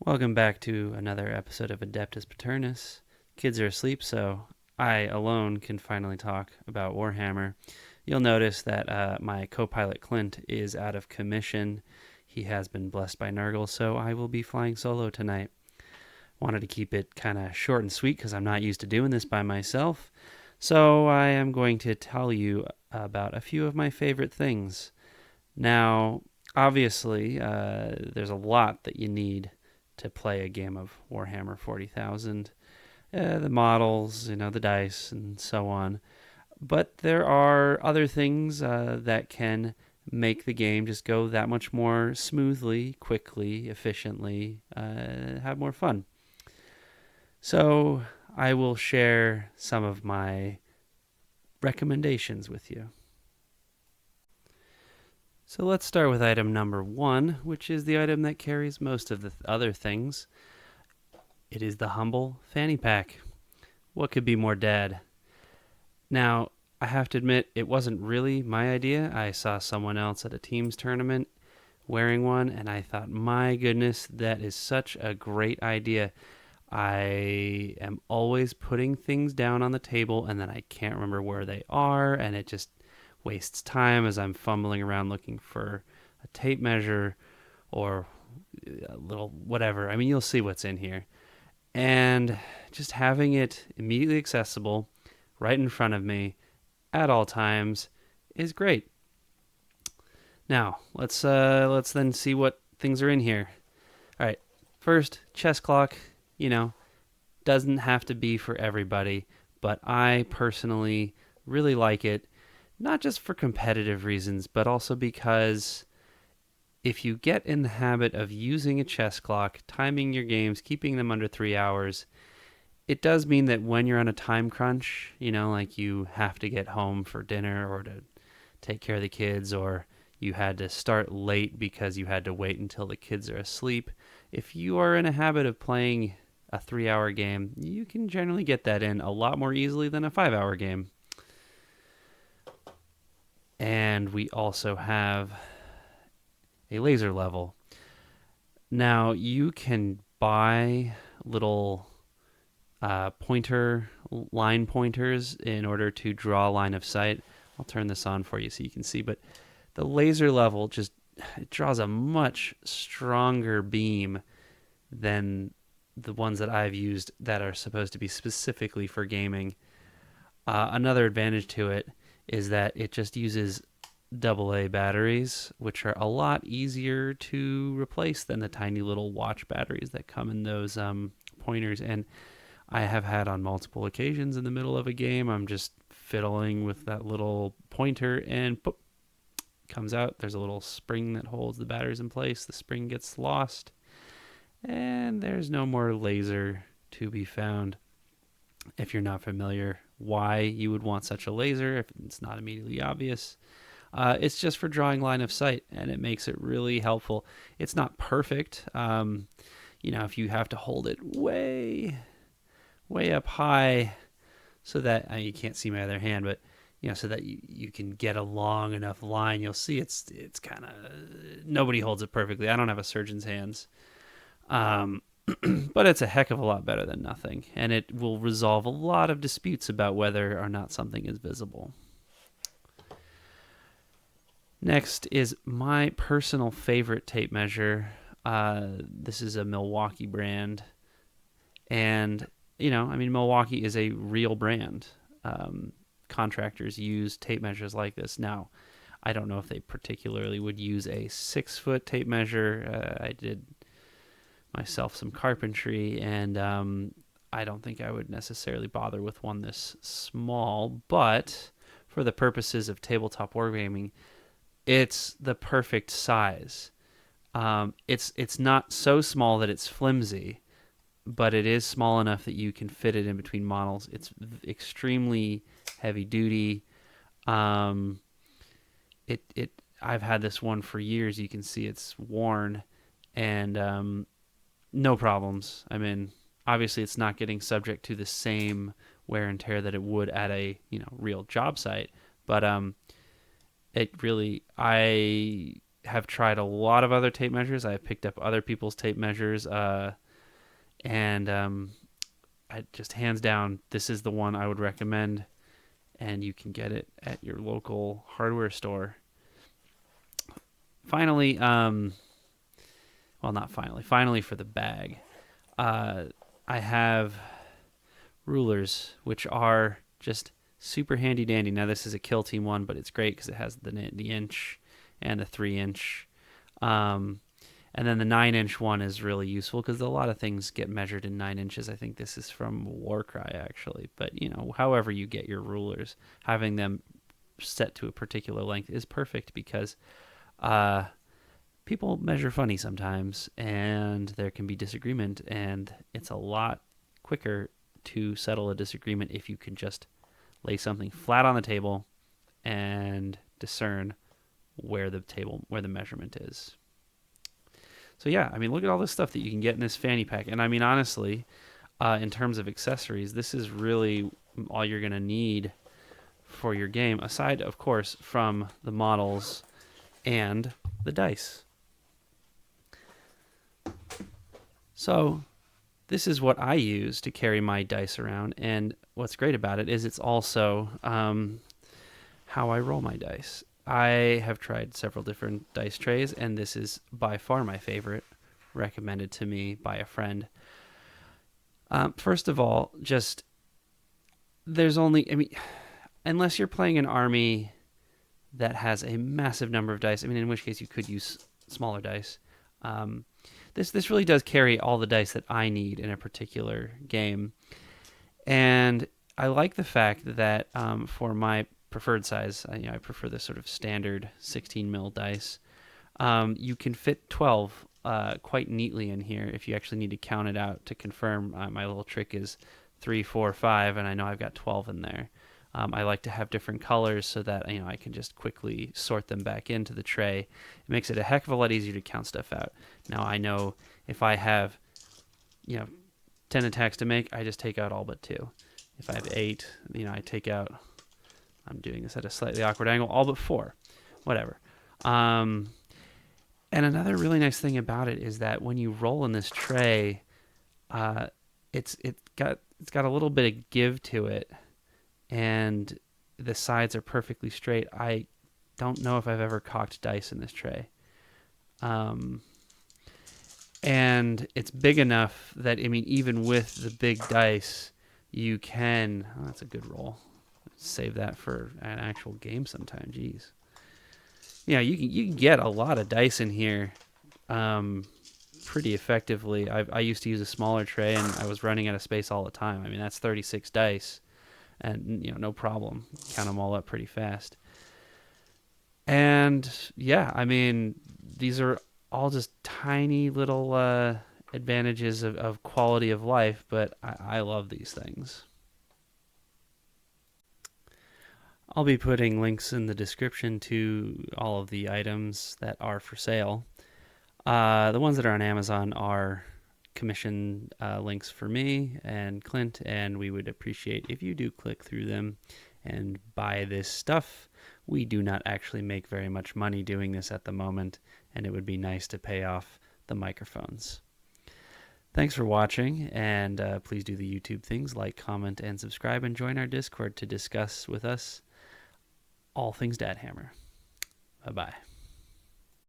Welcome back to another episode of Adeptus Paternus. Kids are asleep, so I alone can finally talk about Warhammer. You'll notice that my co-pilot Clint is out of commission. He has been blessed by Nurgle, so I will be flying solo tonight. Wanted to keep it kind of short and sweet because I'm not used to doing this by myself. So I am going to tell you about a few of my favorite things. Now, obviously, there's a lot that you need to play a game of Warhammer 40,000. The models, the dice, and so on. But there are other things that can make the game just go that much more smoothly, quickly, efficiently, have more fun. So I will share some of my recommendations with you. So let's start with item number 1, which is the item that carries most of the other things. It is the humble fanny pack. What could be more dad? Now, I have to admit, it wasn't really my idea. I saw someone else at a teams tournament wearing one, and I thought, my goodness, that is such a great idea. I am always putting things down on the table, and then I can't remember where they are, and it just wastes time as I'm fumbling around looking for a tape measure or a little whatever. I mean, you'll see what's in here. And just having it immediately accessible right in front of me at all times is great. Now, let's then see what things are in here. All right. First, chess clock, doesn't have to be for everybody, but I personally really like it, not just for competitive reasons, but also because if you get in the habit of using a chess clock, timing your games, keeping them under 3 hours, it does mean that when you're on a time crunch, like you have to get home for dinner or to take care of the kids, or you had to start late because you had to wait until the kids are asleep. If you are in a habit of playing a 3-hour game, you can generally get that in a lot more easily than a 5-hour game. And we also have a laser level. Now, you can buy little line pointers in order to draw line of sight. I'll turn this on for you so you can see, but the laser level it draws a much stronger beam than the ones that I've used that are supposed to be specifically for gaming. Another advantage to it is that it just uses AA batteries, which are a lot easier to replace than the tiny little watch batteries that come in those pointers. And I have had on multiple occasions in the middle of a game, I'm just fiddling with that little pointer and boop, comes out. There's a little spring that holds the batteries in place. The spring gets lost, and there's no more laser to be found. If you're not familiar why you would want such a laser, if it's not immediately obvious, it's just for drawing line of sight, and it makes it really helpful. It's not perfect. If you have to hold it way up high so that you can't see my other hand, but so that you can get a long enough line, you'll see it's kind of, nobody holds it perfectly. I don't have a surgeon's hands. But it's a heck of a lot better than nothing, and it will resolve a lot of disputes about whether or not something is visible. Next is my personal favorite tape measure. This is a Milwaukee brand, and Milwaukee is a real brand. Contractors use tape measures like this. Now, I don't know if they particularly would use a 6-foot tape measure. I did myself some carpentry, and I don't think I would necessarily bother with one this small, but for the purposes of tabletop wargaming, it's the perfect size. It's not so small that it's flimsy, but it is small enough that you can fit it in between models. It's extremely heavy duty. I've had this one for years. You can see it's worn, and no problems. I mean, obviously it's not getting subject to the same wear and tear that it would at a, real job site, but it really, I have tried a lot of other tape measures. I have picked up other people's tape measures, and I just hands down, this is the one I would recommend, and you can get it at your local hardware store. Finally, well, not finally. Finally, for the bag, I have rulers, which are just super handy dandy. Now, this is a Kill Team one, but it's great because it has the inch and the 3-inch. And then the 9-inch one is really useful because a lot of things get measured in 9 inches. I think this is from Warcry, actually. But, however you get your rulers, having them set to a particular length is perfect because people measure funny sometimes, and there can be disagreement, and it's a lot quicker to settle a disagreement if you can just lay something flat on the table and discern where the measurement is. So yeah, I mean, look at all this stuff that you can get in this fanny pack. And I mean, honestly, in terms of accessories, this is really all you're going to need for your game, aside, of course, from the models and the dice. So this is what I use to carry my dice around, and what's great about it is it's also how I roll my dice. I have tried several different dice trays, and this is by far my favorite, recommended to me by a friend. First of all, unless you're playing an army that has a massive number of dice, in which case you could use smaller dice. This really does carry all the dice that I need in a particular game. And I like the fact that for my preferred size, I prefer this sort of standard 16 mil dice. You can fit 12 quite neatly in here if you actually need to count it out to confirm. My little trick is 3, 4, 5, and I know I've got 12 in there. I like to have different colors so that I can just quickly sort them back into the tray. It makes it a heck of a lot easier to count stuff out. Now I know if I have 10 attacks to make, I just take out all but 2. If I have 8, I take out, I'm doing this at a slightly awkward angle, all but 4. Whatever. And another really nice thing about it is that when you roll in this tray, it's got a little bit of give to it, and the sides are perfectly straight. I don't know if I've ever cocked dice in this tray. And it's big enough that, even with the big dice, you can... Oh, that's a good roll. Save that for an actual game sometime. Jeez. Yeah, you can get a lot of dice in here pretty effectively. I used to use a smaller tray, and I was running out of space all the time. That's 36 dice, and no problem. Count them all up pretty fast. And yeah, these are all just tiny little advantages of quality of life, but I love these things. I'll be putting links in the description to all of the items that are for sale. The ones that are on Amazon are commission links for me and Clint, and we would appreciate if you do click through them and buy this stuff. We do not actually make very much money doing this at the moment, and it would be nice to pay off the microphones. Thanks for watching, and please do the YouTube things, like, comment, and subscribe, and join our Discord to discuss with us all things Dadhammer. Bye-bye.